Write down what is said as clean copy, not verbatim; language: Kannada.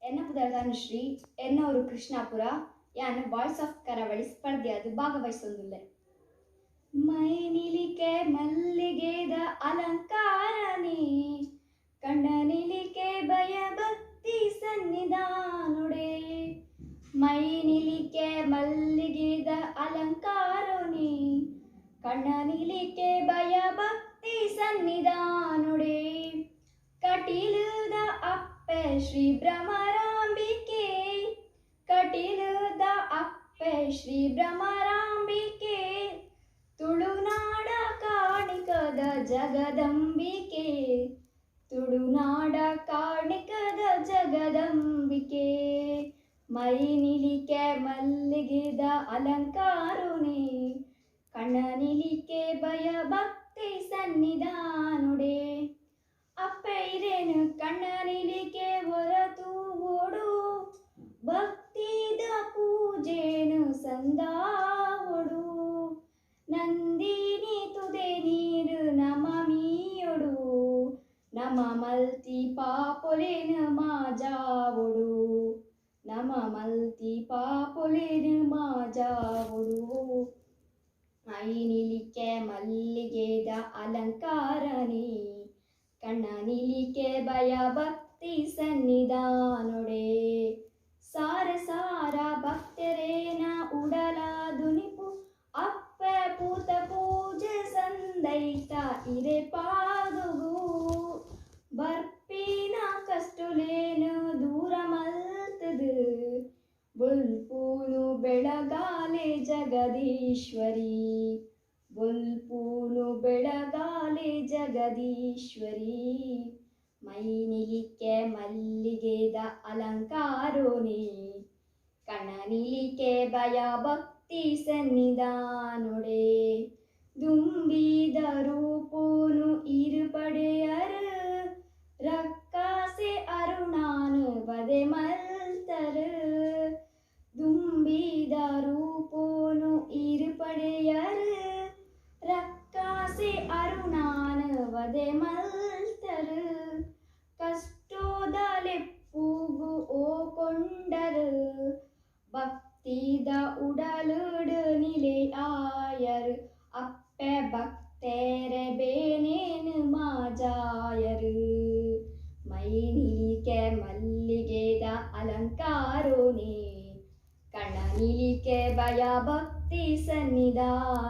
ಎನ್ನ ಪುದರ್ದಾನುಶ್ರೀ ಎನ್ನವರು ಕೃಷ್ಣಾಪುರ ಯಾನು ವಾಯ್ಸ್ ಆಫ್ ಕರಾವಳಿ ಸ್ಪರ್ಧೆ ಅದು ಭಾಗವಹಿಸೊಂದುಲ್ಲೆ. ಮೈನಿಲಿಕೆ ಮಲ್ಲಿಗೆದ ಅಲಂಕಾರನೇ ಕಣ್ಣನಿಲಿಕೆ ಭಯ ಭಕ್ತಿ ಸನ್ನಿಧಾನುಡೆ. ಮೈನಿಲಿಕೆ ಮಲ್ಲಿಗೆದ ಅಲಂಕಾರನೇ ಕಣ್ಣನಿಲಿಕೆ ಭಯ ಭಕ್ತಿ ಸನ್ನಿಧಾನುಡೆ. ಕಟೀಲದ ಅಪ್ಪೆ ಶ್ರೀ ಭ್ರಮರಾಂಬಿಕೆ, ಕಟೀಲದ ಅಪ್ಪೆ ಶ್ರೀ ಭ್ರಮರಾಂಬಿಕೆ, ತುಳುನಾಡ ಕಾಣಿಕದ ಜಗದಂಬಿಕೆ, ತುಳುನಾಡ ಕಾಣಿಕದ ಜಗದಂಬಿಕೆ. ಮೈನಿಲಿಕೆ ಮಲ್ಲಿಗೆದ ಅಲಂಕಾರನೇ ಕಣ್ಣನಿಲಿಕೆ ಭಯ ಭಕ್ತಿ ಸನ್ನಿಧಾನುಡೆ. ಅಪ್ಪೆ ಇರೇನು ಕಣ್ಣನಿಲಿಕೆ ಹೊರತು ಓಡು, ಭಕ್ತಿದ ಪೂಜೆನು ಸಂದಾವೊಡು. ನಂದಿನಿ ತುದೆ ನೀರು ನಮ ಮೀಯೊಡು, ನಮ ಮಲ್ತಿ ಪಾಪೊಲೆನು ಮಾಜಾವೊಡು, ನಮ ಮಲ್ತಿ ಪಾಪೊಲೆನು ಮಾಜಾವೊಡು. ಮೈನಿಲಿಕೆ ಮಲ್ಲಿಗೆದ ಅಲಂಕಾರನೇ ಕಣ್ಣನಿಲಿಕೆ ಭಯ ಭಕ್ತಿ ಸನ್ನಿಧಾನುಡೆ. ಸಾರ ಸಾರ ಭಕ್ತರೇನ ಉಡಲಾದುನಿಪು ಅಪ್ಪೆ ಪೂತ ಪೂಜೆ ಸಂದೈತ ಇರೆ ಪಾದುಗು. ಬರ್ಪಿನ ಕಷ್ಟುಲೇನು ದೂರ ಮಲ್ತದು, ಬುಲ್ಪೂನು ಬೆಳಗಾಲೆ ಜಗದೀಶ್ವರಿ, ಬುಲ್ಪೂನು ಬೆಳಗಾಲೆ ಜಗದೀಶ್ವರಿ. ಮೈನಿಲಿಕೆ ಮಲ್ಲಿಗೆದ ಅಲಂಕಾರನೇ ಕಣ್ಣನಿಲಿಕೆ ಭಯ ಭಕ್ತಿ ಸನ್ನಿಧಾನುಡೆ. ದುಂಬಿದ ರೂಪೂನು ಇರುಪಡೆಯರು, ರಕ್ಕಾಸೆ ಅರುಣಾನು ಬದೆ ಮಲ್ತರು. ದುಂಬಿದ ರೂಪೋನು ಇರುಪಡೆಯರು, ರಕ್ಕಾಸೆ ಅರುಣಾನು ವದೆ ಮಲ್ತರು. ಕಷ್ಟೋದಲೆಪ್ಪೂಗು ಓ ಕೊಂಡರು, ಭಕ್ತಿದ ಉಡಲುಡು ನಿಲೆ ಆಯರು. ಅಪ್ಪೆ ಭಕ್ತೇರೆ ಬೇನೇನು ಮಾಜಾಯರು. ಮೈನಿಲಿಕೆ ಮಲ್ಲಿಗೆದ ಅಲಂಕಾರನೇ ಕಣ್ಣನಿಲಿಕೆ ಭಯ ಭಕ್ತಿ ಸನ್ನಿಧಾನ.